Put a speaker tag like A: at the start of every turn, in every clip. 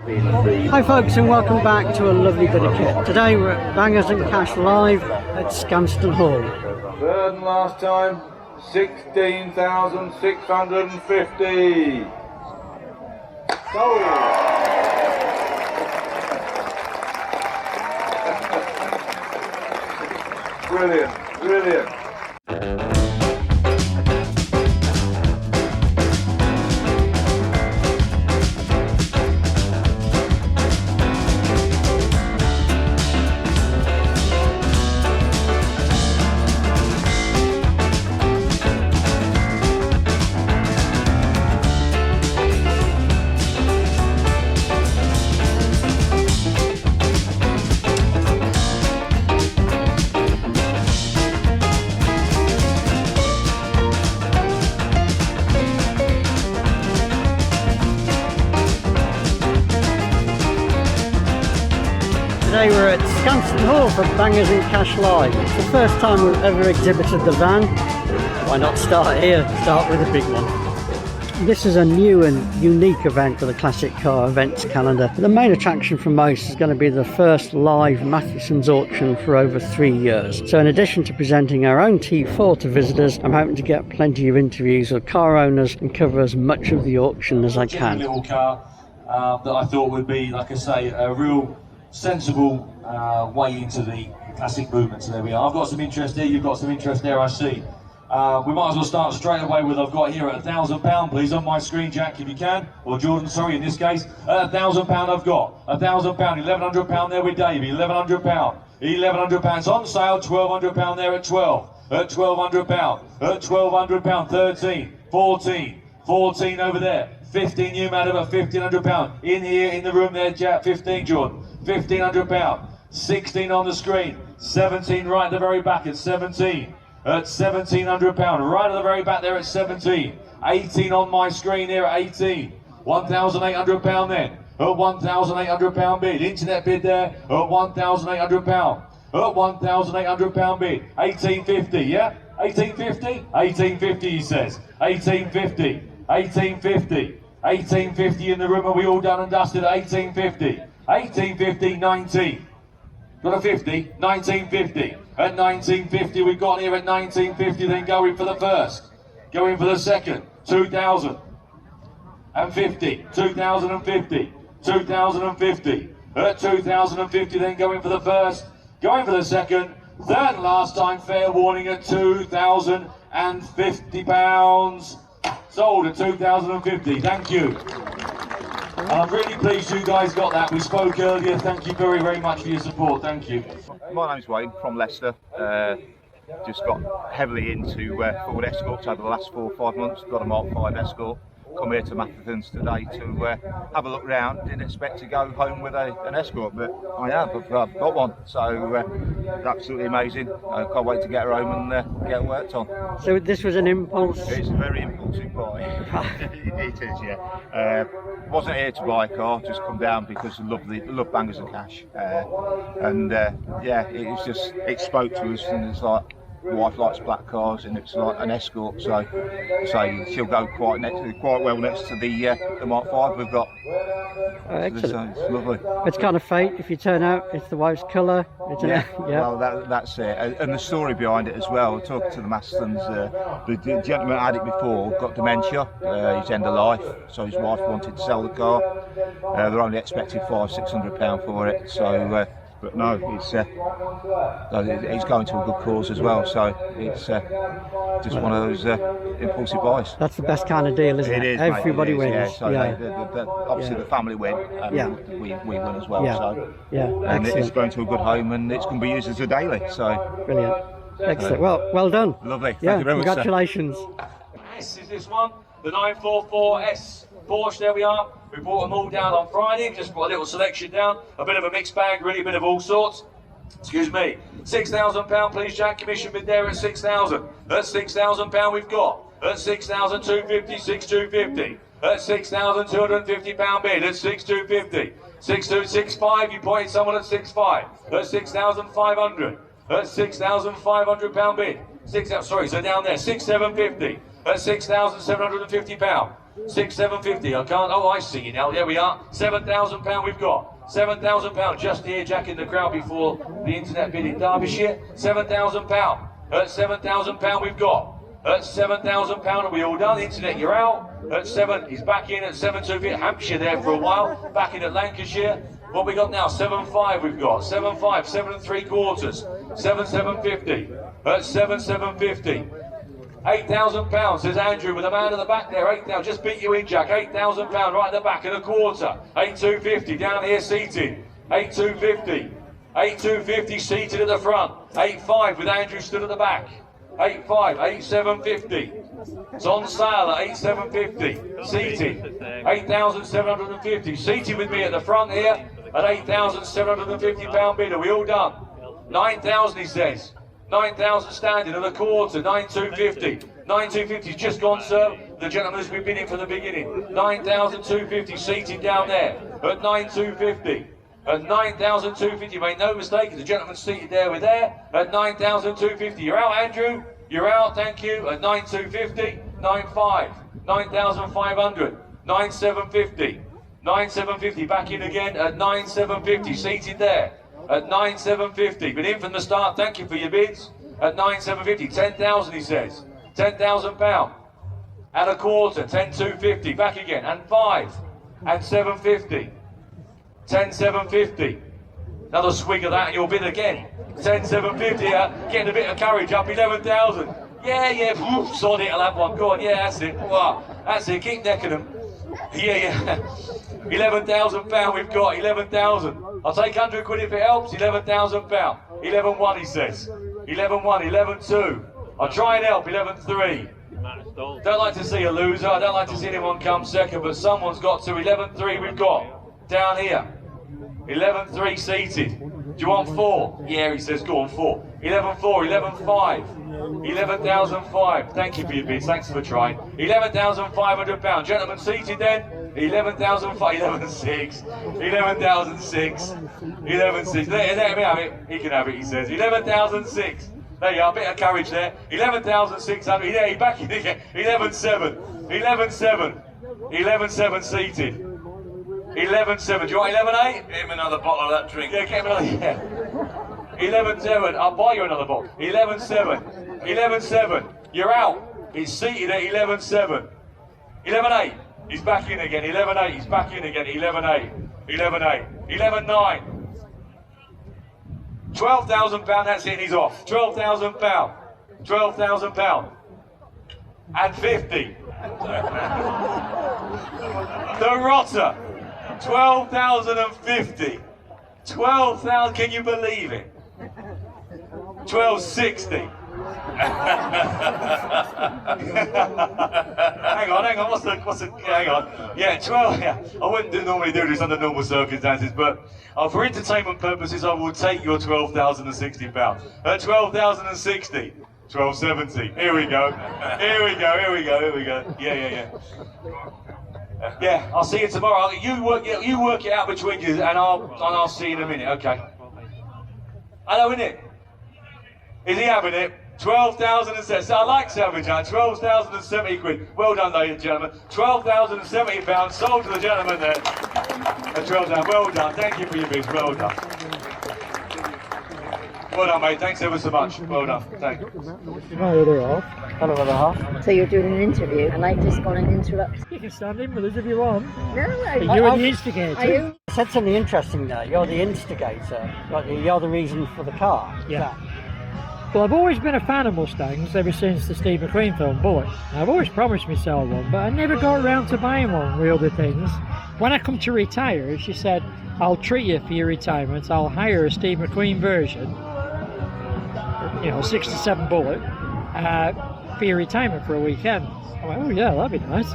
A: Hi folks, and welcome back to a lovely bit of kit. Today we're at Bangers and Cash live at Scampston Hall.
B: Third and last time, 16,650. Sold. Brilliant, brilliant.
A: Today we're at Scampston Hall for Bangers and Cash Live. It's the first time we've ever exhibited the van. Why not start here? Start with a big one. This is a new and unique event for the Classic Car events calendar. The main attraction for most is going to be the first live Mathewsons auction for over 3 years. So in addition to presenting our own T4 to visitors, I'm hoping to get plenty of interviews with car owners and cover as much of the auction as I can.
C: Little car that I thought would be, like I say, a real sensible way into the classic movement. So there we are. I've got some interest here, you've got some interest there, I see. We might as well start straight away with I've got here at £1,000, please, on my screen, Jack, if you can, or Jordan, sorry, in this case. £1,000 I've got, £1,000, £1,100 there with Davey, £1,100, £1,100 it's on sale, £1,200 there at 12, at £1,200, at £1,200, 13, 14, 14 over there, 15 you madam at £1,500, in here, in the room there, Jack, 15 Jordan, £1,500, 16 on the screen, 17 right at the very back at 17, at £1,700, right at the very back there at 17, 18 on my screen here at 18, £1,800 then, at £1,800 bid, internet bid there at £1,800, at £1,800 bid, 1850, yeah, 1850, 1850 he says, 1850, 1850, 1850 in the room, are we all done and dusted at 1850, 1850, 19, got a 50, 1950. At 1950, we've got here at 1950, then going for the first, going for the second, 2050, 2050, 2050, at 2050, then going for the first, going for the second, third and last time, fair warning at £2,050, sold at 2050, thank you. And I'm really pleased you guys got that. We spoke earlier. Thank you very, very much for your support. Thank you.
D: My name's Wayne from Leicester. Just got heavily into Ford Escorts over the last 4 or 5 months. Got a Mark 5 Escort. Come here to Mathewsons today to have a look round. Didn't expect to go home with an Escort, but I have. I've got one. So it's absolutely amazing. I can't wait to get her home and get it worked on.
A: So this was an impulse?
D: It's a very impulsive buy. It is, yeah. Wasn't here to buy a car, just come down because I love Bangers and Cash. Yeah, it spoke to us, and it's like, my wife likes black cars, and it's like an Escort, so she'll go quite well next to the Mark 5 we've got.
A: Oh, excellent.
D: So it's lovely.
A: It's kind of fate if you turn out it's the wife's colour.
D: Yeah. Well, that's it. And the story behind it as well. Talking to the Mathewsons, the gentleman had it before, got dementia, he's end of life, so his wife wanted to sell the car. They're only expecting £500–600 for it, so. But no, it's going to a good cause as well, so it's just one of those impulsive buys.
A: That's the best kind of deal, isn't it?
D: It is,
A: everybody
D: mate,
A: wins.
D: Yeah, so
A: yeah.
D: Obviously the family win, and we win as well.
A: Yeah.
D: So
A: And
D: it's going to a good home, and it's going to be used as a daily. So
A: brilliant, excellent. Well done.
D: Lovely. Thank you very much.
A: Congratulations.
C: This is this one, the 944S Porsche. There we are. We brought them all down on Friday, just put a little selection down, a bit of a mixed bag, really a bit of all sorts. Excuse me. £6,000, please, Jack. Commission bid there at 6,000. At £6,000 we've got. At 6,250, 6,250. At £6,250 bid. At 6,250. 6,265. You pointed someone at 6,500. At 6,500. At £6,500 bid. So down there, 6,750. At £6,750. 750. I can't. Oh, I see you now. There we are. £7,000 we've got. £7,000 just here, Jack in the crowd before the internet bid in Derbyshire. £7,000. At £7,000 we've got. At £7,000 are we all done? Internet, you're out. At 7, he's back in at 7,250. Hampshire there for a while. Back in at Lancashire. What we got now? 7,500 we've got. 7,500, 7 3/4. 7,750. At 7,750. £8,000, says Andrew, with a man at the back there. 8,000, just beat you in, Jack. £8,000 right at the back and a quarter. 8,250 down here seated. 8,250. 8,250 seated at the front. 8,500 with Andrew stood at the back. 8,500, 8,750. It's on sale at 8,750. Seated. 8,750. Seated with me at the front here at £8,750 bid. Are we all done? 9,000 he says. 9,000 standing at a quarter. 9,250. 9,250's just gone, sir. The gentleman has been bidding from the beginning. 9,250 seated down there at 9,250. At 9,250, make no mistake, the gentleman seated there with there at 9,250. You're out, Andrew. You're out, thank you. At 9,250, 9,500, 9,500, 9,750, 9,750. Back in again at 9,750. Seated there at 9,750. Been in from the start. Thank you for your bids. At 9,750, 10,000 he says. £10,000 and a quarter. 10,250. Back again and 5 and 750. 10,750. Another swig of that and you'll bid again. 10,750, getting a bit of courage up. 11,000. Yeah, sod it, I'll have one. Go on, yeah, that's it. Wow, that's it, keep necking them. Yeah. £11,000 we've got, 11,000. I'll take 100 quid if it helps. £11,000. 11,100 he says. 11,100, 11,200. I'll try and help, 11,300. Don't like to see a loser, I don't like to see anyone come second, but someone's got to. 11,300 we've got. Down here, 11,300 seated. Do you want 4? Yeah, he says, go on 4. 11,400, 11,500, 11,500. Thank you for your bids, thanks for trying. £11,500. Gentlemen seated then, 11,500, 11,600, 11,600, 11,600. Let me have it, he can have it, he says. 11,600. There you are, a bit of courage there. 11,600, yeah, he's back in again. 11,700, 11,700, 11,700 seated. 11,700. Do you want 11,800?
B: Get him another bottle of that drink.
C: Yeah, get him another. Yeah. 11,700. I'll buy you another bottle. 11,700. 11,700. You're out. He's seated at 11,700. 11,800. He's back in again. 11,800. He's back in again. 11,800. 11,800. 11,900. £12,000. That's it. He's off. £12,000. £12,000. And 50. The rotter. 12,050. 12,000, can you believe it? 1260. hang on, what's the, hang on. Yeah, 12, yeah. I wouldn't normally do this under normal circumstances, but for entertainment purposes, I will take your £12,060. At 12,060. 1270. Here we go. Here we go. Here we go. Here we go. Yeah. Yeah, I'll see you tomorrow. You work it out between you, and I'll see you in a minute. Okay. I know, innit? Is he having it? 12,070. So I like salvage, 12,070 quid. Well done, ladies and gentlemen. £12,070 sold to the gentleman there. At 12,000. Well done. Thank you for your bids. Well done. Well done, mate. Thanks ever so much. Well done. Thank you.
A: Hello, other half.
E: So you're doing an interview, and I just want to interrupt.
F: You can stand in with us if you want.
E: No,
F: You're the instigator.
E: Are you?
A: I said something interesting there. You're the instigator. You're the reason for the car.
F: Yeah. Well, I've always been a fan of Mustangs ever since the Steve McQueen film Bullet. I've always promised myself one, but I never got around to buying one with other things. When I come to retire, she said, I'll treat you for your retirement. I'll hire a Steve McQueen version, 67 Bullet, for your retirement for a weekend. I went, oh yeah, that'd be nice.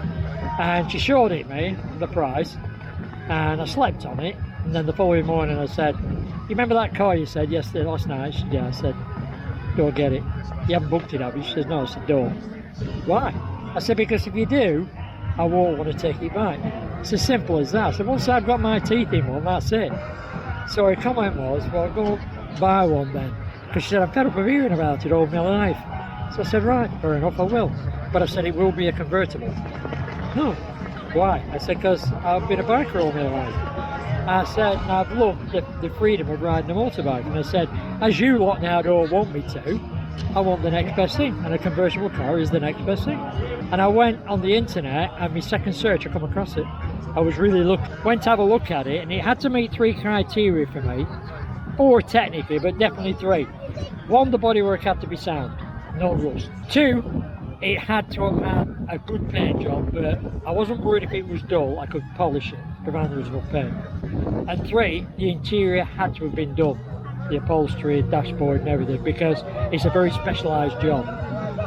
F: And she showed it me, the price, and I slept on it. And then the following morning I said, you remember that car you said yesterday, last night? She said, yeah. I said, go get it. You haven't booked it, have you? She says, no. I said, don't. Why? I said, because if you do, I won't want to take it back. It's as simple as that. So once I've got my teeth in one, that's it. So her comment was, well, go buy one then. Because she said, I'm fed up of hearing about it all my life. So I said, right, fair enough, I will. But I said, it will be a convertible. no. Why? I said, because I've been a biker all my life. I said, and I've loved the freedom of riding a motorbike. And I said, as you lot now don't want me to, I want the next best thing. And a convertible car is the next best thing. And I went on the internet, and my second search, I come across it. I was really went to have a look at it, and it had to meet 3 criteria for me. 4 technically, but definitely 3. 1, the bodywork had to be sound, no rust. 2, it had to have had a good paint job, but I wasn't worried if it was dull, I could polish it, provided there was enough paint. And 3, the interior had to have been done, the upholstery, dashboard and everything, because it's a very specialised job.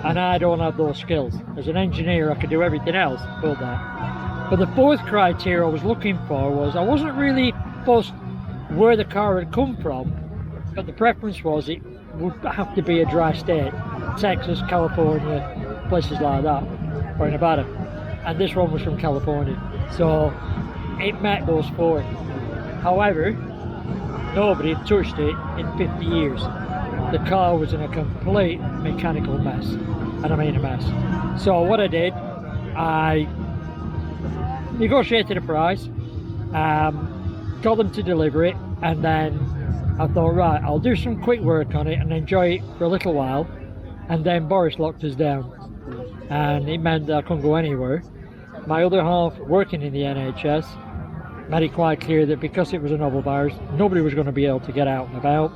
F: And I don't have those skills. As an engineer, I could do everything else but that. But the 4th criteria I was looking for was, I wasn't really fussed where the car had come from, but the preference was it would have to be a dry state. Texas, California, places like that, or Nevada. And this one was from California. So it met those 4. However, nobody had touched it in 50 years. The car was in a complete mechanical mess, and I mean a mess. So what I did, I negotiated a price, got them to deliver it, and then I thought, right, I'll do some quick work on it and enjoy it for a little while. And then Boris locked us down, and it meant that I couldn't go anywhere. My other half, working in the NHS, made it quite clear that because it was a novel virus, nobody was going to be able to get out and about.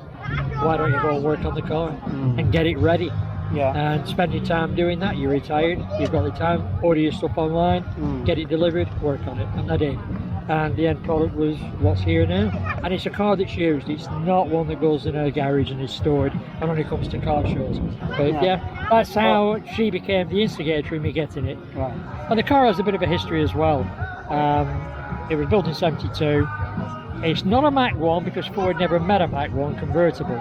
F: Why don't you go and work on the car and get it ready?
A: Yeah.
F: And spend your time doing that. You're retired, you've got the time, order your stuff online, get it delivered, work on it. And I did. And the end product was what's here now. And it's a car that's used. It's not one that goes in a garage and is stored and only comes to car shows. But yeah, that's how she became the instigator in me getting it.
A: Right.
F: And the car has a bit of a history as well. It was built in 72. It's not a Mach 1 because Ford never made a Mach 1 convertible.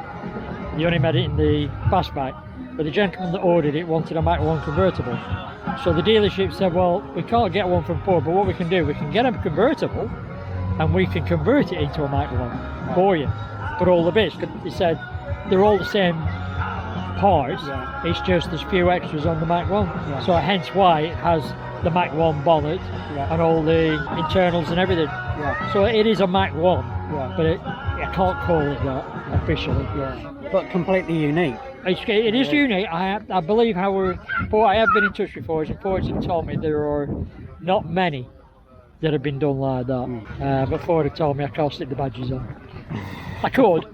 F: They only made it in the fastback. But the gentleman that ordered it wanted a Mach 1 convertible. So the dealership said, well, we can't get one from Ford, but what we can do, we can get a convertible and we can convert it into a Mach 1 for you. But all the bits, they said, they're all the same parts, it's just there's few extras on the Mach 1. So hence why it has the Mach 1 bonnet and all the internals and everything. So it is a Mach 1, but I can't call it that officially.
A: But completely unique.
F: It is unique. I believe, however, I have been in touch before, and Ford have told me there are not many that have been done like that. But Ford have told me I can't stick the badges on. I could,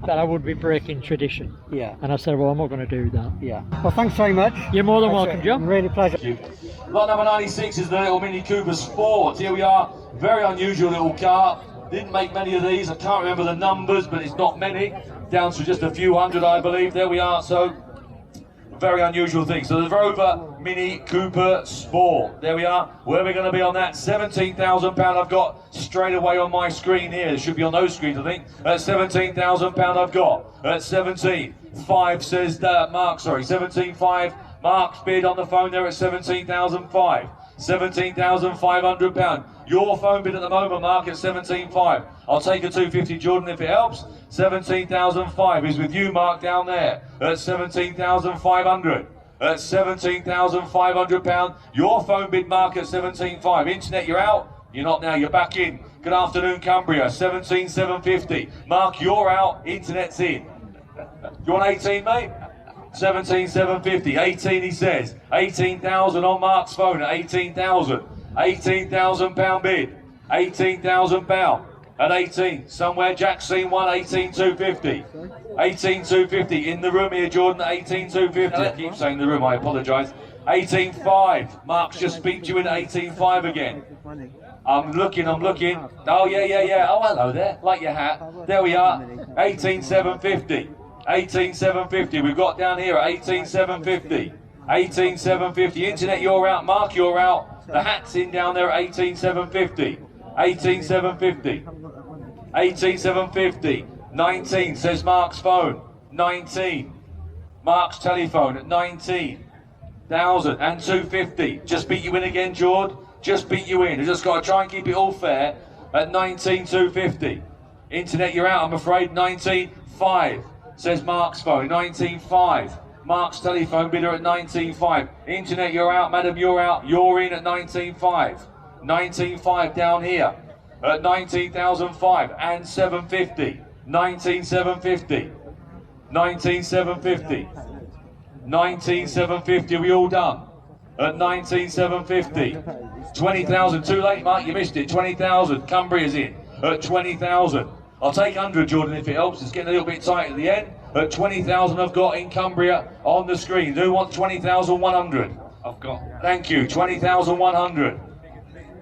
F: but I would be breaking tradition. And I said, well, I'm not going to do that.
A: Well, thanks very much.
F: You're more than welcome, John.
A: Really pleasure.
C: Lot number 96 is the little Mini Cooper Sport. Here we are, very unusual little car. Didn't make many of these, I can't remember the numbers, but it's not many. Down to just a few hundred, I believe. There we are, so very unusual thing. So the Rover Mini Cooper Sport. There we are. Where are we going to be on that? £17,000 I've got straight away on my screen here. It should be on those screens, I think. At £17,000 I've got. At 17.5 says Mark, sorry, 17.5. Mark's bid on the phone there at 17,500. £17,500. Your phone bid at the moment, Mark, at 17.5. I'll take a 250, Jordan, if it helps. 17,500 is with you, Mark, down there at 17,500. At £17,500. Your phone bid, Mark, at 17.5. Internet, you're out. You're not now. You're back in. Good afternoon, Cumbria. 17,750. Mark, you're out. Internet's in. You want 18, mate? 17,750, 18 he says, 18,000 on Mark's phone at 18,000, £18,000 bid, £18,000 at 18, somewhere Jack's seen one, 18,250, 18,250 in the room here, Jordan, 18,250, I keep saying the room, I apologise, 18,500, Mark's just speak to you in 18,500 again. I'm looking, oh yeah, oh hello there, like your hat, there we are, 18,750. 18,750. We've got down here at 18,750. 18,750. Internet, you're out. Mark, you're out. The hat's in down there at 18,750. 18,750. 18,750. 19 says Mark's phone. 19. Mark's telephone at 19,000 and 250. Just beat you in again, Jord. Just beat you in. I just got to try and keep it all fair at 19,250. Internet, you're out. I'm afraid. 19,500. Says Mark's phone, 19.5, Mark's telephone bidder at 19.5. Internet, you're out. Madam, you're out. You're in at 19.5. 19.5 down here at 19,005 and 750. 19,750. 19,750. 19,750. Are we all done? At 19,750. 20,000. Too late, Mark. You missed it. 20,000. Cumbria's in at 20,000. I'll take 100, Jordan, if it helps. It's getting a little bit tight at the end. At 20,000, I've got in Cumbria on the screen. Who wants 20,100? I've got. Thank you. 20,100.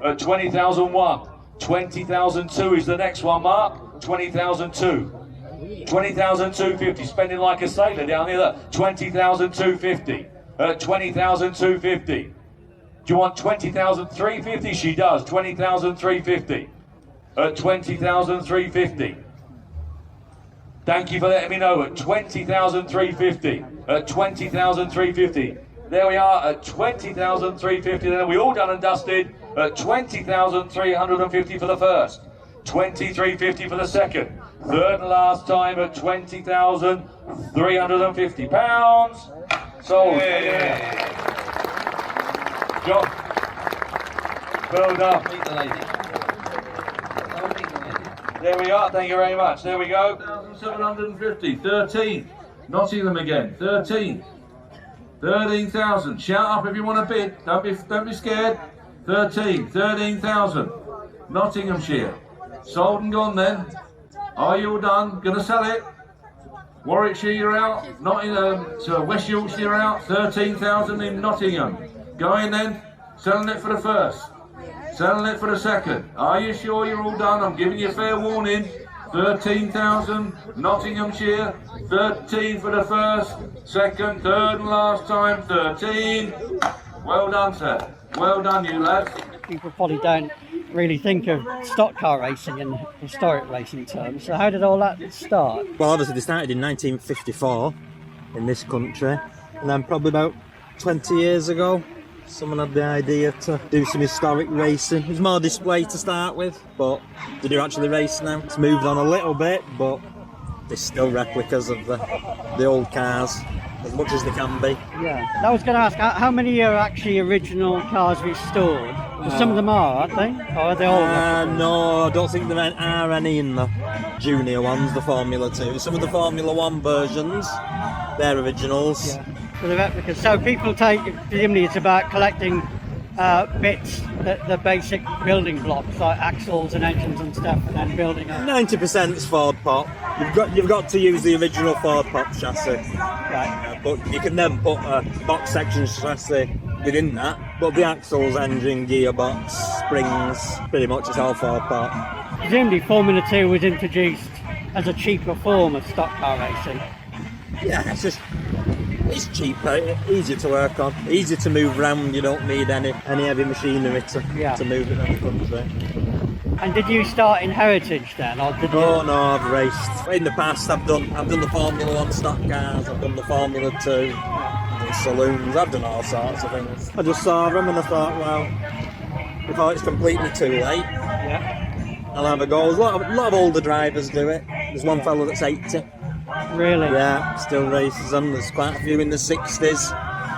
C: At 20,001. 20,002 is the next one, Mark. 20,002. 20,250. Spending like a sailor down here. 20,250. At 20,250. Do you want 20,350? She does. 20,350. At 20,350. Thank you for letting me know. At 20,350. At 20,350. There we are at 20,350. Then we all done and dusted at 20,350 for the first. 2350 for the second. Third and last time at 20,350 pounds. Sold. John. Well done.
G: Meet the lady.
C: There we are, thank you very much. There we go. 1,750, 13. Nottingham again, 13. 13,000. Shout up if you want to bid. Don't be scared. 13, 13,000. Nottinghamshire. Sold and gone then. Are you all done? Gonna sell it? Warwickshire, you're out. Nottingham, so West Yorkshire, you're out. 13,000 in Nottingham. Going then. Selling it for the first. Selling it for the second. Are you sure you're all done? I'm giving you fair warning. 13,000, Nottinghamshire. 13 for the first, second, third and last time, 13. Well done, sir. Well done, you lads.
A: People probably don't really think of stock car racing in historic racing terms. So how did all that start?
H: Well, obviously they started in 1954 in this country, and then probably about 20 years ago, someone had the idea to do some historic racing. It was more display to start with, but they do actually race now. It's moved on a little bit, but there's still replicas of the old cars, as much as they can be.
A: Yeah, I was going to ask, how many are actually original cars restored? 'Cause some of them are, aren't they? Or are they all?
H: No, I don't think there are any in the junior ones, the Formula 2. Some of the Formula 1 versions, they're originals.
A: Yeah. For the replicas. So people take, presumably it's about collecting bits, the basic building blocks like axles and engines and stuff, and then building up.
H: 90% is Ford Pop. You've got to use the original Ford Pop chassis.
A: Right.
H: But you can then put a box section chassis within that. But the axles, engine, gearbox, springs, pretty much it's all Ford Pop.
A: Presumably Formula 2 was introduced as a cheaper form of stock car racing.
H: Yeah, it's cheaper, easier to work on, easier to move around. You don't need any heavy machinery to move it around the country.
A: And did you start in heritage then, or did you?
H: Oh no, I've raced in the past. I've done the Formula 1 stock cars. I've done the Formula 2, I've done saloons. I've done all sorts of things. I just saw them and I thought, well, before it's completely too late, I'll have a go. A lot of older drivers do it. There's one fellow that's 80.
A: Really?
H: Yeah, still races them. There's quite a few in the 60s.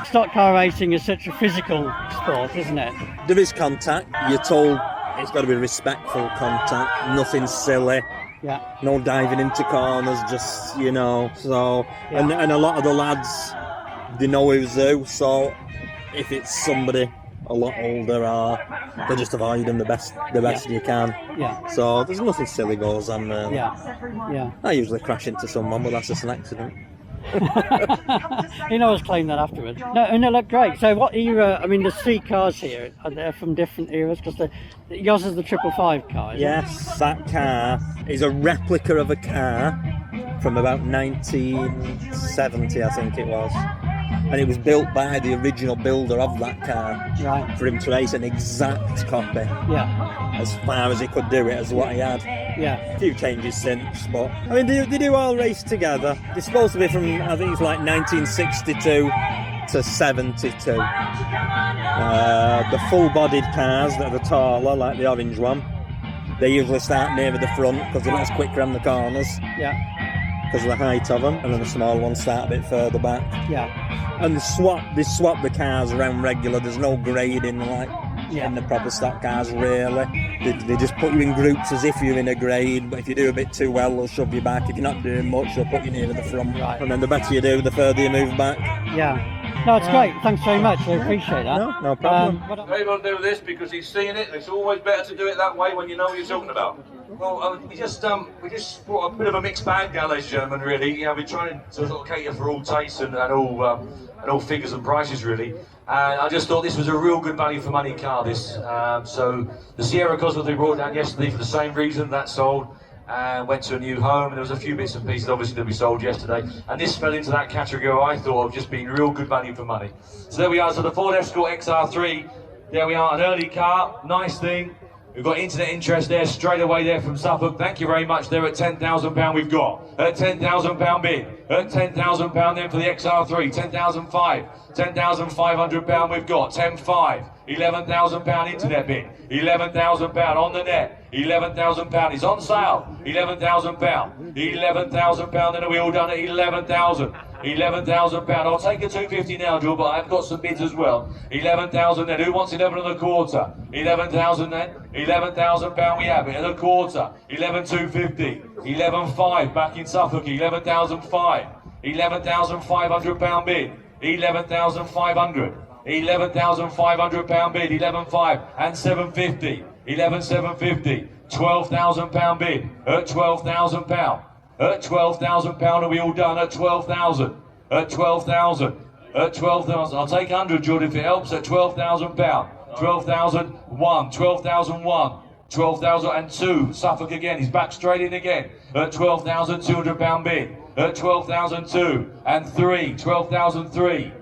A: Stock car racing is such a physical sport, isn't it?
H: There is contact. You're told it's got to be respectful contact, nothing silly.
A: Yeah.
H: No diving into corners, just, so. Yeah. And a lot of the lads, they know who's who, so if it's somebody a lot older, they just avoid them the best you can. Yeah. So there's nothing silly goes on there.
A: Yeah.
H: I usually crash into someone, but that's just an accident.
A: You always claim that afterwards. No, and they look great. So what era, I mean the three cars here, are they from different eras? Because yours is the 555 car, isn't
H: Yes, that car is a replica of a car from about 1970, I think it was. And it was built by the original builder of that car,
A: right,
H: for him to race an exact copy.
A: Yeah.
H: As far as he could do it, as what he had.
A: Yeah.
H: A few changes since, but I mean they do all race together. They're supposed to be from, I think it's like 1962 to 72. The full-bodied cars that are the taller, like the orange one, they usually start nearer the front because they're not as quick around the corners.
A: Yeah.
H: because of the height of them, and then the small ones start a bit further back.
A: Yeah.
H: And they swap the cars around regular. There's no grading like in the proper stock cars, really. They just put you in groups as if you're in a grade, but if you do a bit too well, they'll shove you back. If you're not doing much, they'll put you near the front.
A: Right.
H: And then the better you do, the further you move back.
A: Yeah. No, it's great. Thanks very much. I appreciate that.
H: No problem.
B: Dave will do this because he's seen it. It's always better to do it that way when you know what you're talking about.
C: Well, we just brought a bit of a mixed bag down, ladies and gentlemen. Really, we're trying to sort of cater for all tastes and all figures and prices, really. And I just thought this was a real good value for money car. This, so the Sierra Cosworth we brought down yesterday for the same reason that sold. And went to a new home, and there was a few bits and pieces obviously that we sold yesterday, and this fell into that category I thought of just being real good value for money. So there we are, so the Ford Escort XR3, there we are, an early car, nice thing. We've got internet interest there straight away there from Suffolk. Thank you very much. There at £10,000 we've got. At £10,000 bid. At £10,000 then for the XR3. 10,500. £10,500 we've got. 10,500. £11,000 internet bid. £11,000 on the net. £11,000 is on sale. £11,000. £11,000 then are we all done at £11,000. £11,000. I'll take a 250 now, Joe, but I've got some bids as well. 11,000 then. Who wants 11 and a quarter? 11,000 then. £11,000 we have it and a quarter. 11,250. 11,500 back in Suffolk. 11,500. £11,500 bid. 11,500. £11,500 bid. 11,500 and 750. 11,750. £12,000 bid at £12,000. At £12,000 are we all done? At 12,000. At 12,000. At 12,000. I'll take 100, Jordan, if it helps. At £12,000. 12,001. 12,001. 12,002. Suffolk again. He's back straight in again. At £12,200 bid. At 12,002 and 3. 12,003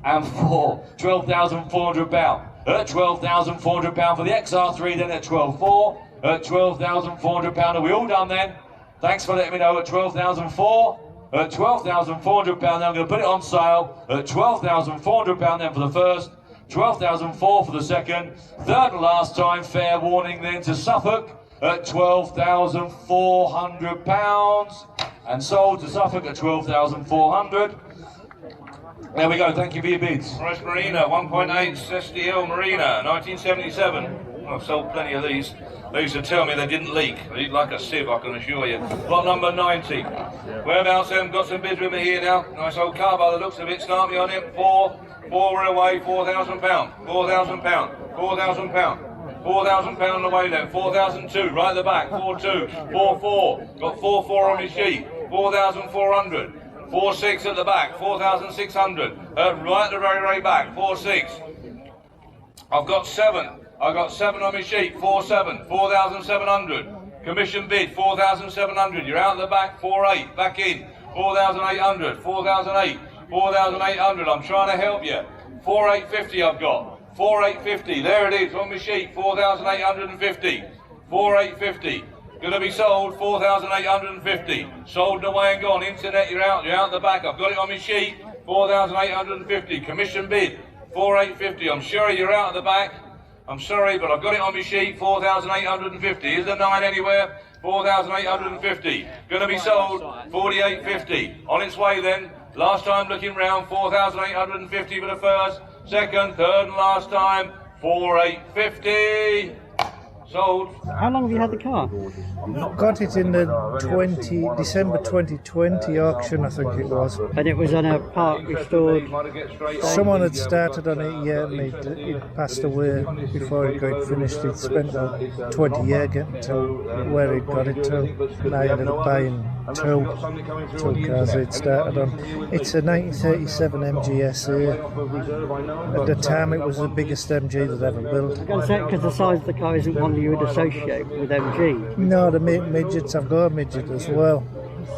C: and 4. £12,400. At £12,400 for the XR3. Then at 12,400. At £12,400 are we all done then? Thanks for letting me know. At 12,004, at £12,400 then I'm going to put it on sale. At £12,400 then for the first, 12,004 for the second, third and last time, fair warning then to Suffolk at £12,400 and sold to Suffolk at 12,400. There we go, thank you for your bids.
B: Price Marina, 1.8 STL Marina, 1977. I've sold plenty of these. They used to tell me they didn't leak. They leak like a sieve, I can assure you. Lot number 90. Whereabouts then? Got some bids with me here now. Nice old car by the looks of it. Start me on it. Four away, £4,000. £4,000. £4,000. £4,000 on the way then. 4,002 right at the back. 4,2. 4,4. Got 4,4 on my sheet. 4,400. 4,6 at the back. 4,600. Right at the very back. 4,6. I've got 7. I got 7 on my sheet, 4,700, 4,700. Commission bid, 4,700. You're out the back, 4,800. Back in, 4,800, 4,800, 4,800. I'm trying to help you. 4,850 I've got. 4,850. There it is on my sheet, 4,850. 4,850. Going to be sold, 4,850. Sold away and gone. Internet, you're out the back. I've got it on my sheet, 4,850. Commission bid, 4,850. I'm sure you're out the back. I'm sorry, but I've got it on my sheet, 4,850. Is the 9 anywhere? 4,850. Going to be sold, 4,850. On its way then. Last time looking round, 4,850 for the first, second, third and last time, 4,850. Sold.
A: How long have you had the car?
G: Got it in the December 2020 auction, I think it was.
A: And it was on a park restored.
G: Someone had started on it, yeah, and he'd passed away before it got finished. He'd spent 20 years getting to where he'd got it to. And I ended up buying two cars he'd started on. It's a 1937 MGSA. At the time, it was the biggest MG that ever built.
A: I was going to say, because the size of the car isn't one you would associate with MG.
G: No, the midgets, I've got a midget as well,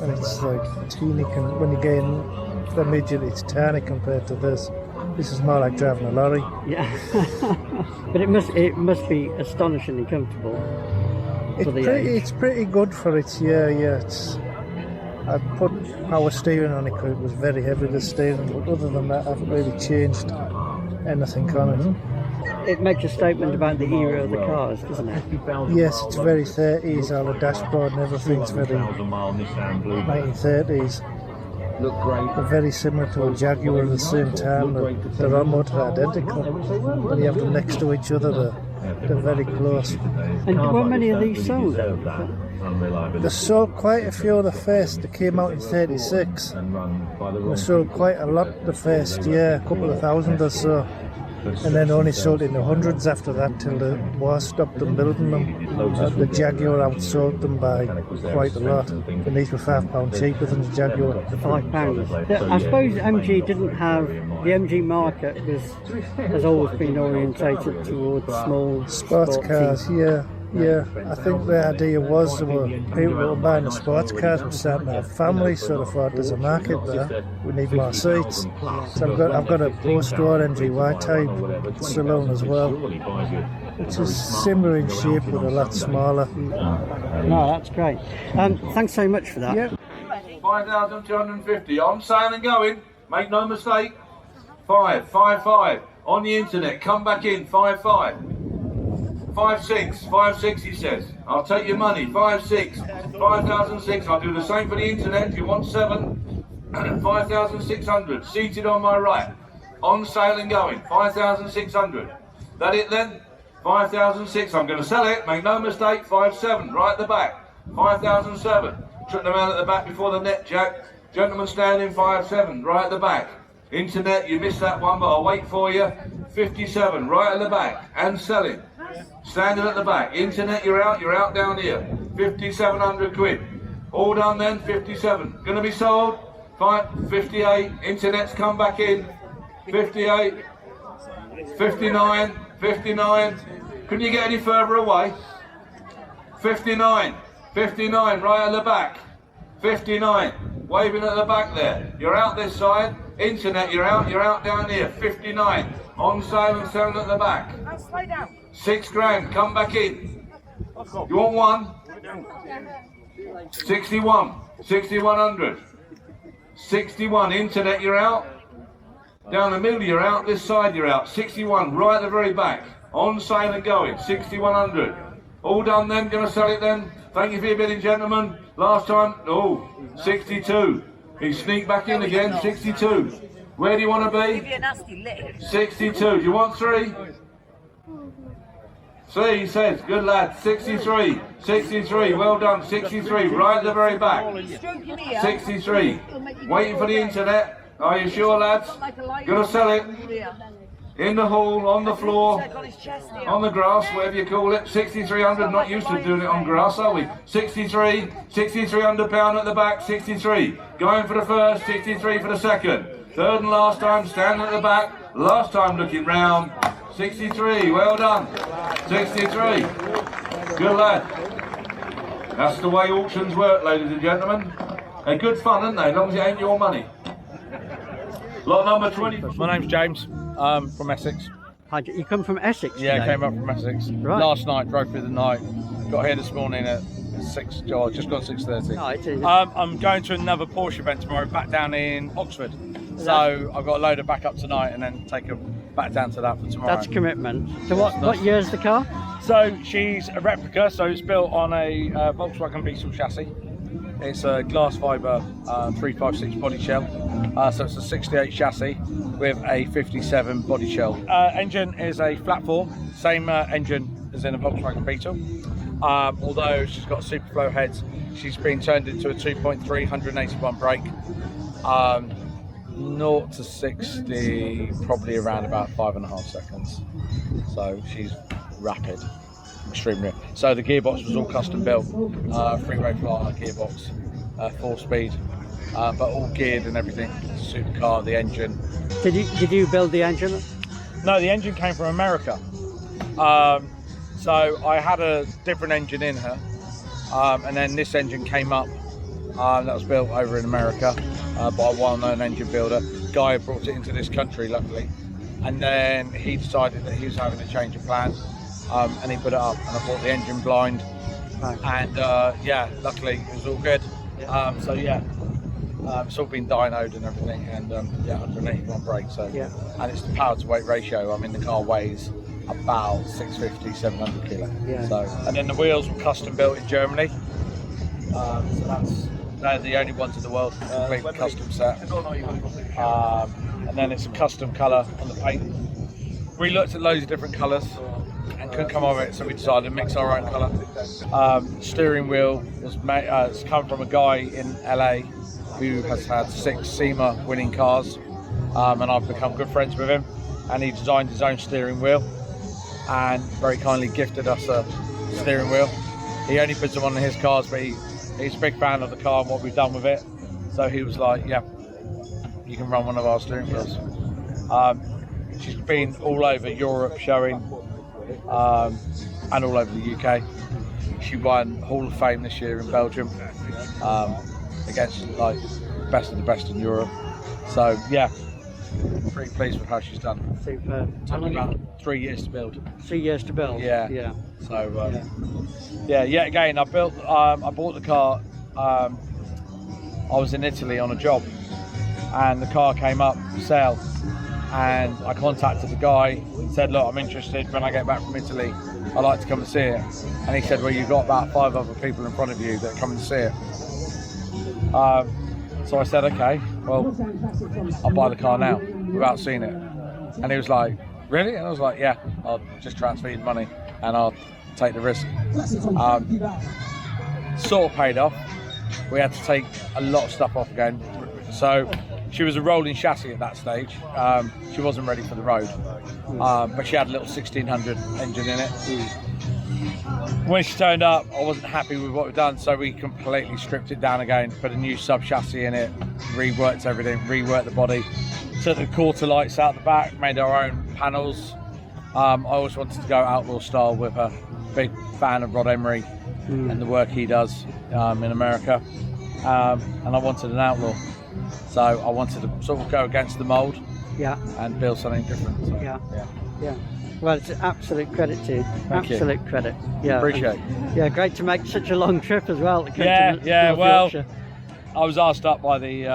G: and it's like teeny. When you get in the midget, it's tiny compared to this. This is more like driving a lorry.
A: Yeah, but it must be astonishingly comfortable.
G: It's pretty good for it. Yeah. I put power steering on it because it was very heavy, the steering, but other than that, I haven't really changed anything on it.
A: it makes a statement about the era of the cars, doesn't it?
G: Yes, it's very 30s, all the dashboard and everything's very 1930s. They're very similar to a Jaguar at the same time. They're almost identical. When you have them next to each other, they're very close.
A: And were many of these sold?
G: They sold quite a few of the first. They came out in 36. They sold quite a lot the first year, a couple of thousand or so. And then only sold in the hundreds after that till the war stopped them building them. The Jaguar outsold them by quite a lot. And these were £5 cheaper than the Jaguar.
A: £5. I suppose MG didn't have, the MG market has always been orientated towards small
G: sports cars, yeah. Yeah, I think the idea was there were people that were buying the sports cars and starting to have families, so they thought there's a market there, we need more seats. So I've got a post-war MGY type saloon as well, which is similar in shape but a lot smaller.
A: No, that's great. Thanks so much for that.
G: Yeah.
B: 5,250 on sale and going, make no mistake. 5, 5, 5 on the internet, come back in, 5, 5. 5, 6, 5, 6 he says. I'll take your money, 5, 6, 5,006. I'll do the same for the internet if you want 7. 5,600, seated on my right. On sale and going, 5,600. That it then? 5,006, I'm going to sell it, make no mistake, 5, 7, right at the back. 5,007, took them out at the back before the net jack. Gentleman standing, 5, 7, right at the back. Internet, you missed that one, but I'll wait for you. 57, right at the back, and selling. Standing at the back. Internet, you're out down here. 5,700 quid. All done then, 57. Gonna be sold. 58. Internet's come back in. 58. 59. 59. Couldn't you get any further away? 59. 59, right at the back. 59. Waving at the back there. You're out this side. Internet, you're out down here. 59. On sale and selling at the back. 6 grand, come back in. You want one? 61, 6,100. 61, internet, you're out. Down the middle, you're out. This side, you're out. 61, right at the very back. On sale and going, 6,100. All done then, gonna sell it then. Thank you for your bidding, gentlemen. Last time, 62. He sneaked back in again, 62. Where do you want to be? 62. Do you want 3? See, he says, good lad, 63, 63, well done, 63, right at the very back, 63, waiting for the internet, are you sure lads? Gonna sell it, in the hall, on the floor, on the grass, whatever you call it, 6,300, not used to doing it on grass, are we? 63, 6,300 pound at the back, 63, going for the first, 63 for the second, third and last time, standing at the back, last time looking round, 63, well done. 63. Good lad. That's the way auctions work, ladies and gentlemen. They're good fun, aren't they? As long as it ain't your money. Lot number 20.
I: My name's James. From Essex.
A: You come from Essex?
I: Yeah,
A: today?
I: I came up from Essex.
A: Right.
I: Last night, drove through the night. Got here this morning at 6, just gone 6:30. I'm going to another Porsche event tomorrow, back down in Oxford. So I've got a load of back up tonight and then take a back down to that for tomorrow.
A: That's commitment. So what year's the car?
I: So she's a replica, so it's built on a Volkswagen Beetle chassis. It's a glass fibre 356 body shell. So it's a 68 chassis with a 57 body shell. Engine is a flat 4, same engine as in a Volkswagen Beetle. Although she's got Superflow heads, she's been turned into a 2.3 181 brake. 0 to 60 probably around about 5.5 seconds. So she's rapid, extremely. So the gearbox was all custom built, freeway flyer gearbox, 4-speed, but all geared and everything. Supercar, the engine.
A: Did you build the engine?
I: No, the engine came from America. So I had a different engine in her, and then this engine came up. That was built over in America by a well-known engine builder. Guy brought it into this country, luckily, and then he decided that he was having a change of plan, and he put it up, and I bought the engine blind, and yeah, luckily it was all good. So yeah, it's all been dynoed and everything, and yeah, 181 brake. So yeah, and it's the power to weight ratio. I mean, the car weighs about 650, 700 kilo.
A: Yeah.
I: So, and then the wheels were custom built in Germany. So they're the only ones in the world completely custom set. And then it's a custom colour on the paint. We looked at loads of different colours and couldn't come up with it, so we decided to mix our own colour. Steering wheel was made, it's come from a guy in LA who has had 6 SEMA winning cars, and I've become good friends with him, and he designed his own steering wheel and very kindly gifted us a steering wheel. He only puts them on his cars, but he's a big fan of the car and what we've done with it, so he was like, yeah, you can run one of our steering wheels. She's been all over Europe showing, and all over the UK. She won Hall of Fame this year in Belgium, against like best of the best in Europe. So yeah, pretty pleased with how she's done.
A: Superb.
I: Took me about 3 years to build.
A: 3 years to build.
I: Yeah.
A: Yeah.
I: So yeah. Again, I bought the car. I was in Italy on a job, and the car came up for sale, and I contacted the guy and said, look, I'm interested. When I get back from Italy, I'd like to come and see it. And he said, well, you've got about 5 other people in front of you that come and see it. So I said, okay, well, I'll buy the car now without seeing it. And he was like, really? And I was like, yeah, I'll just transfer you the money and I'll take the risk. Sort of paid off. We had to take a lot of stuff off again. So she was a rolling chassis at that stage. She wasn't ready for the road, but she had a little 1600 engine in it. When she turned up, I wasn't happy with what we'd done, so we completely stripped it down again, put a new sub chassis in it, reworked everything, reworked the body, took the quarter lights out the back, made our own panels. I always wanted to go outlaw style with her. Big fan of Rod Emery and the work he does in America, and I wanted an outlaw. So I wanted to sort of go against the mould, and build something different. So,
A: yeah. Well, it's an absolute credit to you.
I: Thank you.
A: Absolute credit. Yeah.
I: Appreciate it.
A: Yeah, great to make such a long trip as well.
I: Well, I was asked up by the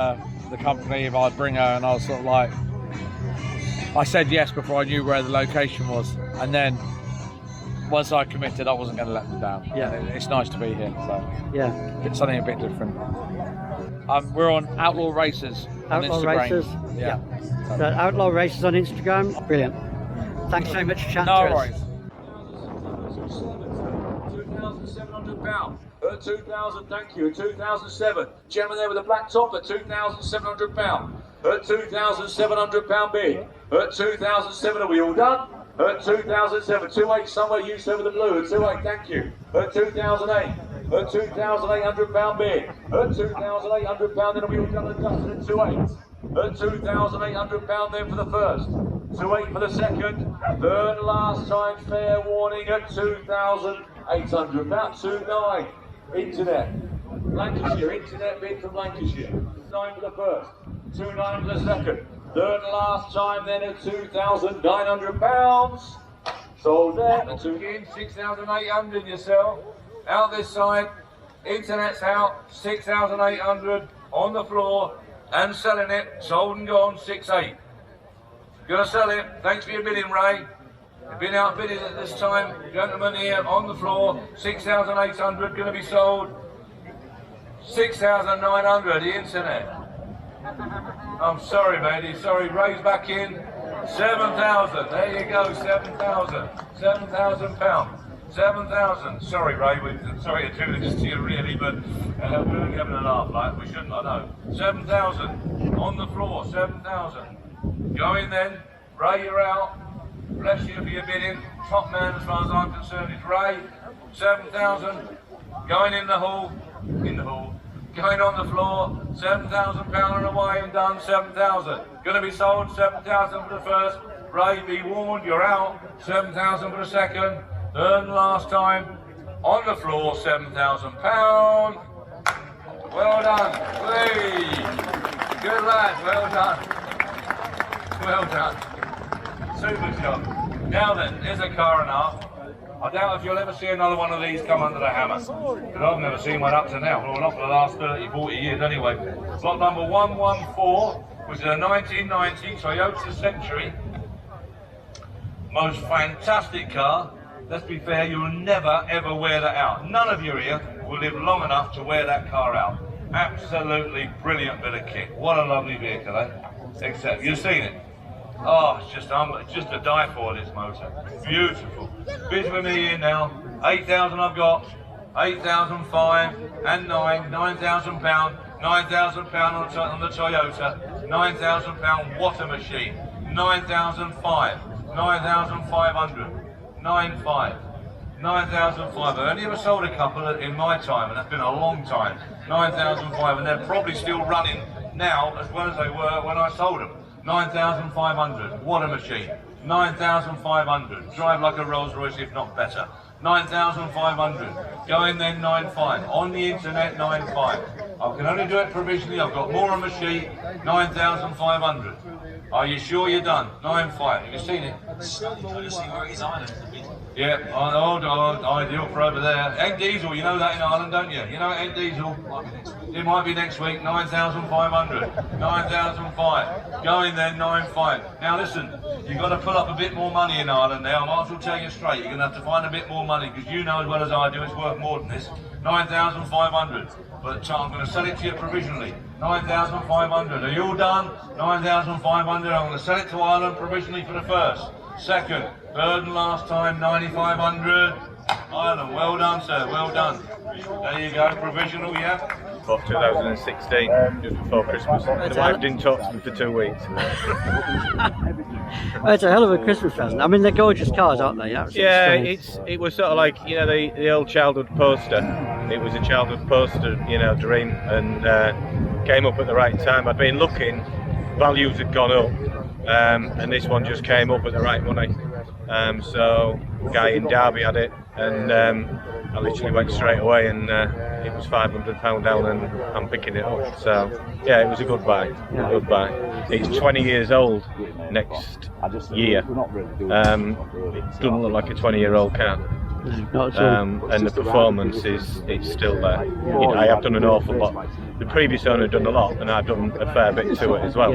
I: company if I'd bring her, and I was sort of like, I said yes before I knew where the location was, and then once I committed, I wasn't going to let them down.
A: Yeah.
I: It's nice to be here. So
A: yeah,
I: it's something a bit different. We're on Outlaw Racers on
A: Outlaw
I: Instagram.
A: Racers.
I: Yeah.
A: So Outlaw Racers on Instagram. Brilliant. Thanks very much for chatting
I: No
A: to
I: worries.
B: £2,700. 2,000, thank you. 2007. Gentleman there with a black top at £2,700. At £2,700 bid. At 2007, are we all done? At 2007, 2.8 somewhere, you said with the blue. At 2.8, thank you. At 2008. At £2,800 bid. At £2,800, then are we all done and dusted at 2.8. At £2,800 then for the first. 2.8 for the second. Third and last time, fair warning at £2,800. 2.9. Internet. Lancashire, internet bid from Lancashire. 9 for the first. 2.9 for the second. Third and last time then at £2,900. Sold there. The two in, 6,800 yourself. Out this side. Internet's out. 6,800 on the floor. And selling it. Sold and gone. 6.8. Gonna sell it. Thanks for your bidding, Ray. You've been outbidded at this time. Gentlemen here on the floor. 6,800 gonna be sold. 6,900 the internet. I'm sorry, matey. Sorry, Ray's back in. 7,000. There you go. 7,000. £7,000. 7,000. Sorry, Ray. Sorry to do this to you, really, but we're only having a laugh. Like we shouldn't. I know. 7,000 on the floor. 7,000. Go in then. Ray, you're out. Bless you for your bidding. Top man, as far as I'm concerned, is Ray. 7,000. Going in the hall. In the hall. Going on the floor. £7,000 and away and done. 7,000. Going to be sold. 7,000 for the first. Ray, be warned, you're out. 7,000 for the second. Third and last time. On the floor. £7,000. Well done. Hey. Good lad. Well done. Well done. Super job. Now then, there's a car and a half. I doubt if you'll ever see another one of these come under the hammer. But I've never seen one up to now. Well, not for the last 30, 40 years anyway. Lot number 114, which is a 1990 Toyota Century. most fantastic car. Let's be fair, you'll never ever wear that out. None of you here will live long enough to wear that car out. Absolutely brilliant bit of kit. What a lovely vehicle, eh? Except, you've seen it. Oh, it's just to die for, this motor. Beautiful. Bid with me here now. 8,000 I've got. 8,005 and 9,000 pound. 9,000 pound on the Toyota. 9,000 pound. What a machine. 9,005. 9,500. 9,500. 9,500. I only ever sold a couple in my time, and that's been a long time. 9,500, and they're probably still running now as well as they were when I sold them. 9,500. What a machine. 9,500. Drive like a Rolls Royce, if not better. 9,500. Going then 9,500. On the internet, 9,500. I can only do it provisionally. I've got more on my sheet. 9,500. Are you sure you're done? 9,500. Have you seen it? Yeah, ideal for over there. Egg Diesel, you know that in Ireland, don't you? You know Egg Diesel? It might be next week. 9,500. 9,500. Going then 9,500. Now listen, you've got to pull up a bit more money in Ireland now. I might as well tell you straight. You're going to have to find a bit more money, because you know as well as I do it's worth more than this. 9,500. But I'm going to sell it to you provisionally. 9,500. Are you all done? 9,500. I'm going to sell it to Ireland provisionally for the first. Second, third and last time, 9,500. Ireland, well done, sir, well done. There you go, provisional, yeah?
J: For 2016, just before Christmas. The wife didn't talk to me for 2 weeks.
A: Well, it's a hell of a Christmas present. I mean, they're gorgeous cars, aren't they?
J: Yeah, it was sort of like, you know, the old childhood poster. It was a childhood poster, you know, dream, and came up at the right time. I'd been looking, values had gone up, and this one just came up at the right money. So a guy in Derby had it, and I literally went straight away, and it was £500 down, and I'm picking it up. So yeah, it was a good buy. Good buy. It's 20 years old next year. It doesn't look like a 20-year-old car. And the performance it's still there. You know, I have done an awful lot. The previous owner had done a lot, and I've done a fair bit to it as well.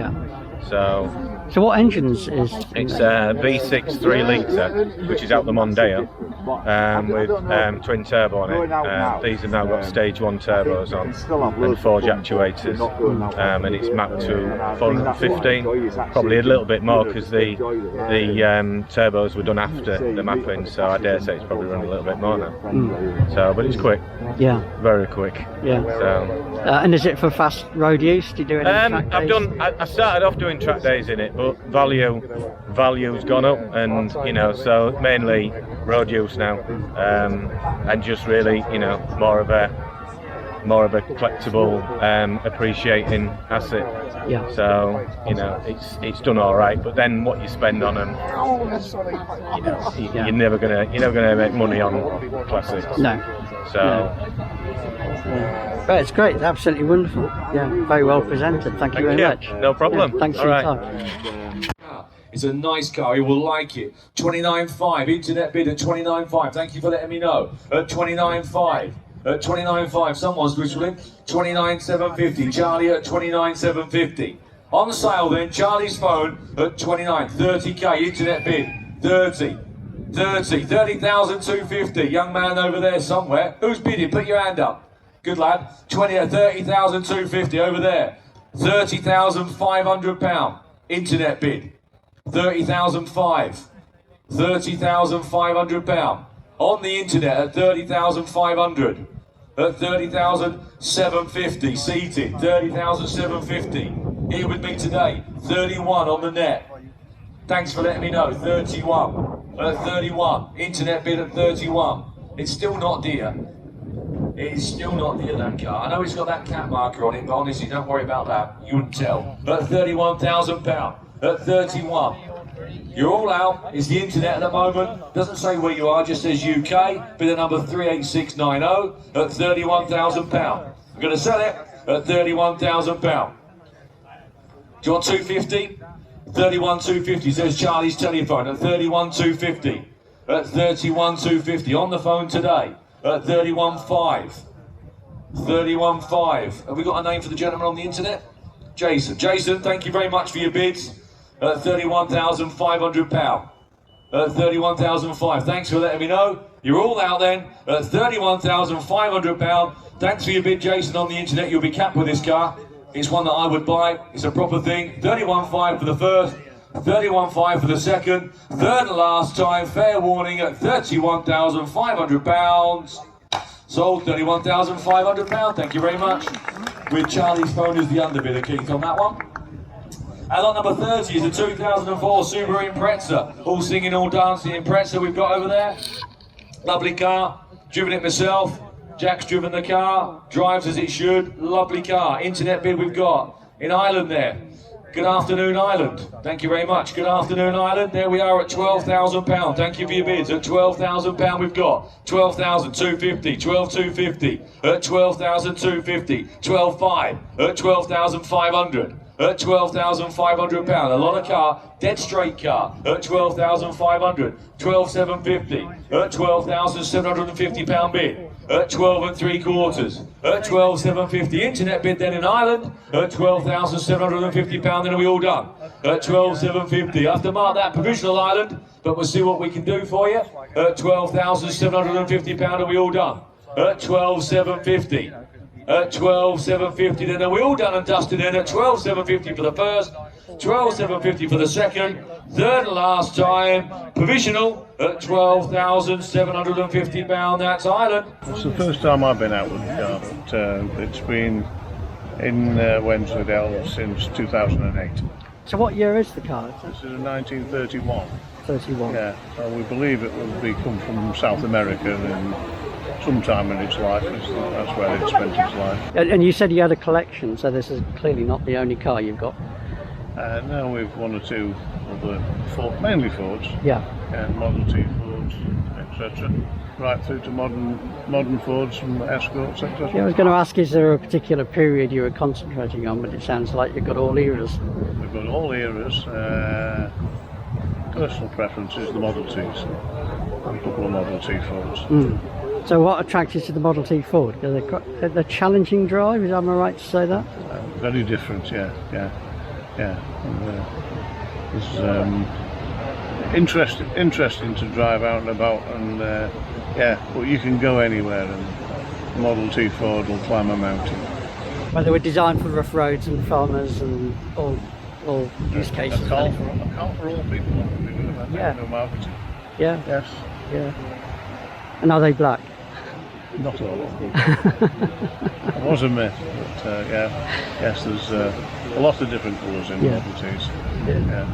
J: So
A: what engines is?
J: It's a V6 3 litre, which is out the Mondeo, with twin turbo on it. These have now got stage 1 turbos on and forge actuators, and it's mapped to 415, probably a little bit more because the turbos were done after the mapping, so I dare say it's probably run a little bit more now. So, but it's quick. Yeah. Very quick.
A: Yeah.
J: So.
A: And is it for fast road use? Do you do any track days?
J: I started off doing track days in it, but value's gone up, and you know, so mainly road use now, and just really, you know, more of a collectible, appreciating asset.
A: Yeah.
J: So you know, it's done all right, but then what you spend on them, you know, you're never gonna make money on classics.
A: No.
J: So.
A: But it's great, it's absolutely wonderful. Yeah, very well presented. Thank you very much.
J: No problem.
A: Yeah, thanks for your time.
C: It's a nice car, you will like it. 29.5, internet bid at 29.5. Thank you for letting me know. At 29.5. At 29.5, someone's whistling. 29.750. Charlie at 29.750. On sale then, Charlie's phone at 29. 30k, internet bid. 30. 30,250. Young man over there somewhere. Who's bidding? Put your hand up. Good lad. 30,250 over there. £30,500 internet bid. 30,500. £30,500 on the internet at 30,500. At 30,750 seated. 30,750. Here with me today. 31 on the net. Thanks for letting me know. 31. At 31. Internet bid at 31. It's still not dear. It is still not dear, that car. I know it's got that cat marker on it, but honestly, don't worry about that. You wouldn't tell. At £31,000. At 31. You're all out. It's the internet at the moment. Doesn't say where you are, just says UK. Bid at number 38690 at £31,000. I'm going to sell it at £31,000. Do you want 250? 31,250 says Charlie's telephone at 31,250. At 31,250 on the phone today. At 31.5. 31.5. Have we got a name for the gentleman on the internet? Jason. Jason, thank you very much for your bids. At £31,500. at 31,500. Thanks for letting me know. You're all out then at 31,500 pound. Thanks for your bid, Jason, on the internet. You'll be capped with this car. It's one that I would buy. It's a proper thing. 31,500 for the first, 31,500 for the second, third and last time. Fair warning at 31,500 pounds. Sold 31,500 pounds. Thank you very much. With Charlie's phone as the underbidder, Keith, on that one. And on number 30 is a 2004 Subaru Impreza. All singing, all dancing Impreza we've got over there. Lovely car. Driven it myself. Jack's driven the car. Drives as it should. Lovely car. Internet bid we've got in Ireland there. Good afternoon, Ireland. Thank you very much. Good afternoon, Ireland. There we are at £12,000. Thank you for your bids. At £12,000 we've got 12,250, 12,250, at 12,250, 12,500, at 12,500. At £12,500, a lot of car, dead straight car, at 12,500, 12,750, at £12,750 bid, at 12 3/4, at 12,750, internet bid then in Ireland, at £12,750, then are we all done? At 12,750, I have to mark that provisional Ireland, but we'll see what we can do for you, at £12,750, are we all done? At 12,750. At 12,750, then are we all done and dusted in at 12,750 for the first, 12,750 for the second, third and last time, provisional at £12,750, that's Ireland.
K: It's the first time I've been out with the car, but it's been in Wensleydale since 2008.
A: So what year is the car?
K: This is a 1931.
A: 31.
K: Yeah, we believe it will be come from South America and sometime in its life. That's where it spent its life.
A: And you said you had a collection, so this is clearly not the only car you've got.
K: No, we've one or two other mainly Fords.
A: Yeah.
K: Model T Fords, etc. Right through to modern Fords and Escorts, etc.
A: Yeah, I was going to ask, is there a particular period you were concentrating on, but it sounds like you've got all eras.
K: We've got all eras. Personal preference is the Model Ts. A couple of Model T Fords.
A: So what attracted you to the Model T Ford? They're challenging drive, am I right to say that?
K: Very different, yeah. It's interesting to drive out and about, and but you can go anywhere, and Model T Ford will climb a mountain.
A: Well, they were designed for rough roads and farmers and all use cases.
K: A car for all people.
A: Yeah.
K: No marketing.
A: Yeah.
K: Yes.
A: Yeah. And are they black?
K: Not all of them. It was a myth, but yes, there's a lot of different colours in Model Ts. Yeah.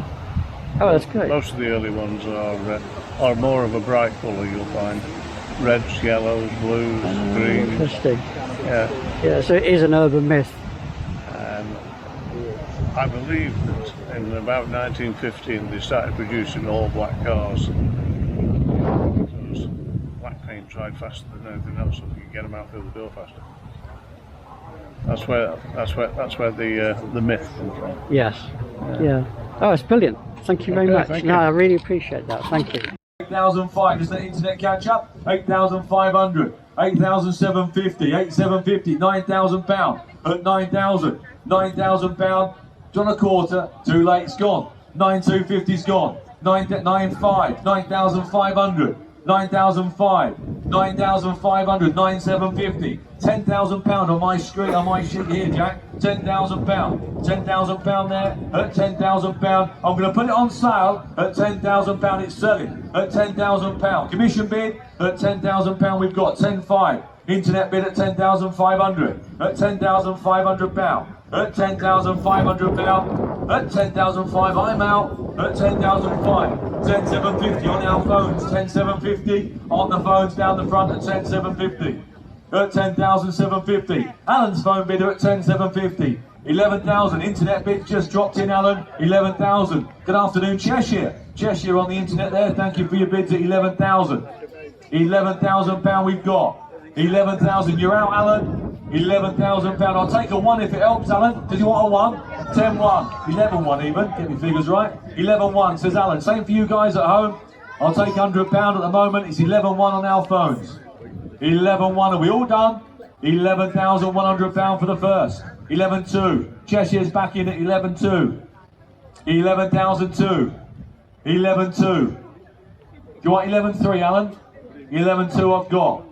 A: Oh, that's great.
K: Most of the early ones are more of a bright colour. You'll find reds, yellows, blues, greens.
A: Interesting.
K: Yeah.
A: Yeah. So it is an urban myth.
K: I believe that in about 1915 they started producing all black cars. Because black paint dried faster than anything else, so you could get them out through the door faster. That's where the myth comes from.
A: Yes. Yeah. Oh, it's brilliant. Thank you very much.
K: Thank
A: No,
K: you.
A: I really appreciate that. Thank you.
C: 8,500, does the internet catch up? 8,500, 8,750, 8,750, £9,000, at 9,000, £9,000, John a quarter, too late, it's gone. 9,250's gone. 9,500, 9,500, 9,500, 9,500, 9,750, £10,000 on my screen, on my sheet here, Jack. £10,000, £10,000 there at £10,000. I'm going to put it on sale at £10,000. It's selling at £10,000. Commission bid at £10,000. We've got 10,500. Internet bid at 10,500. At £10,500. At £10,500. At 10,500. I'm out at 10,500. 10,750 on our phones. 10,750 on the phones down the front at 10,750. At 10,750. Alan's phone bidder at 10,750. 11,000. Internet bid just dropped in, Alan. 11,000. Good afternoon, Cheshire. Cheshire on the internet there. Thank you for your bids at 11,000. £11,000 we've got. 11,000. You're out, Alan. £11,000. I'll take a 1 if it helps, Alan. Did you want a 1? 10-1. 11-1 even. Get your figures right. 11-1 says Alan. Same for you guys at home. I'll take £100 at the moment. It's 11-1 on our phones. 11-1. Are we all done? £11,100 for the first. 11-2. Cheshire's back in at 11-2. 11,002. 11-2. you want 11.3, Alan? 11.2 I've got.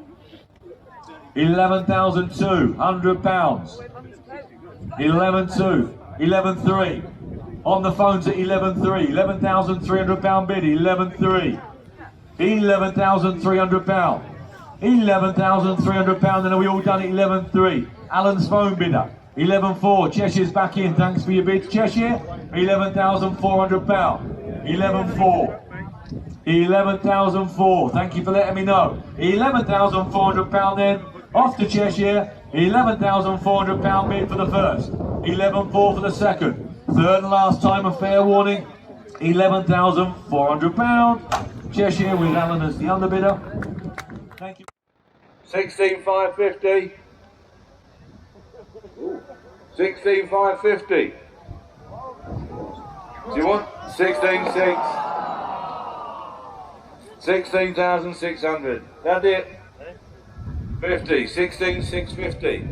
C: 11,200 £100. 11.2, 11.3. On the phones at 11.3, £11,300 bid, 11.3. £11,300. £11,300, and are we all done at 11.3? Alan's phone bidder, 11.4. Cheshire's back in, thanks for your bids. Cheshire, £11,400. 11.4. 11,004. Thank you for letting me know. £11,400 then. Off to Cheshire. £11,400 bid for the first. 11.4 for the second. Third and last time, a fair warning. £11,400. Cheshire with Alan as the underbidder. Thank you.
B: 16,550. 16,550. Do you want 16,600? 16,600. That's it. 50. 16,650.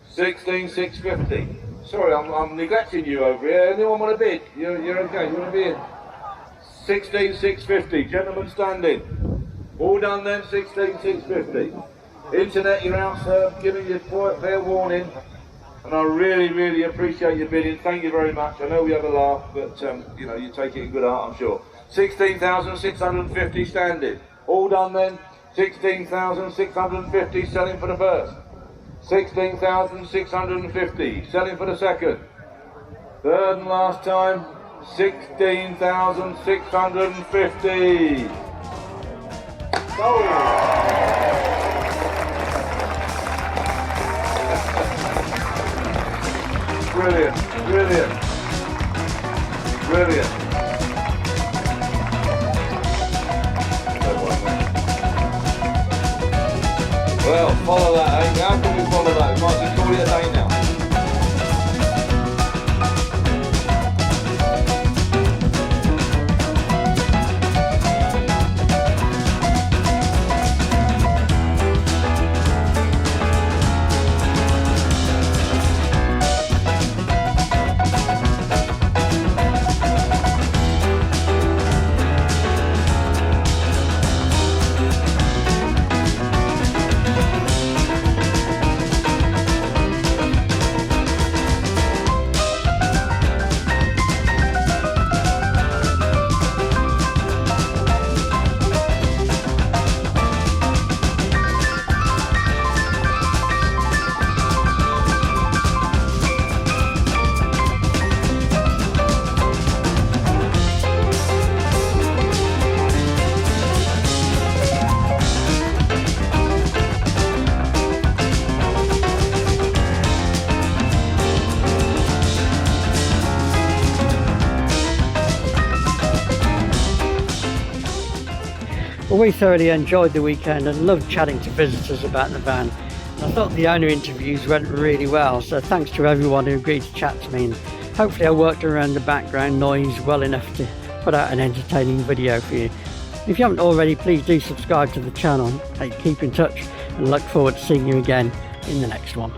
B: 16,650. Sorry, I'm neglecting you over here. Anyone want to bid? You're okay. You want to be in? 16,650. Gentlemen standing. All done then. 16,650. Internet, you're out, sir. Giving you fair warning. And I really, really appreciate your bidding. Thank you very much. I know we have a laugh, but you know, you take it in good heart, I'm sure. 16,650 standing. All done then. 16,650 selling for the first. 16,650 selling for the second. Third and last time. 16,650. Sold. Brilliant, brilliant, brilliant. Well, follow that, eh? How can we follow that? We might just call it a day now.
A: Well, we thoroughly enjoyed the weekend and loved chatting to visitors about the van. I thought the owner interviews went really well, so thanks to everyone who agreed to chat to me, and hopefully I worked around the background noise well enough to put out an entertaining video for you. If you haven't already, please do subscribe to the channel. Keep in touch and look forward to seeing you again in the next one.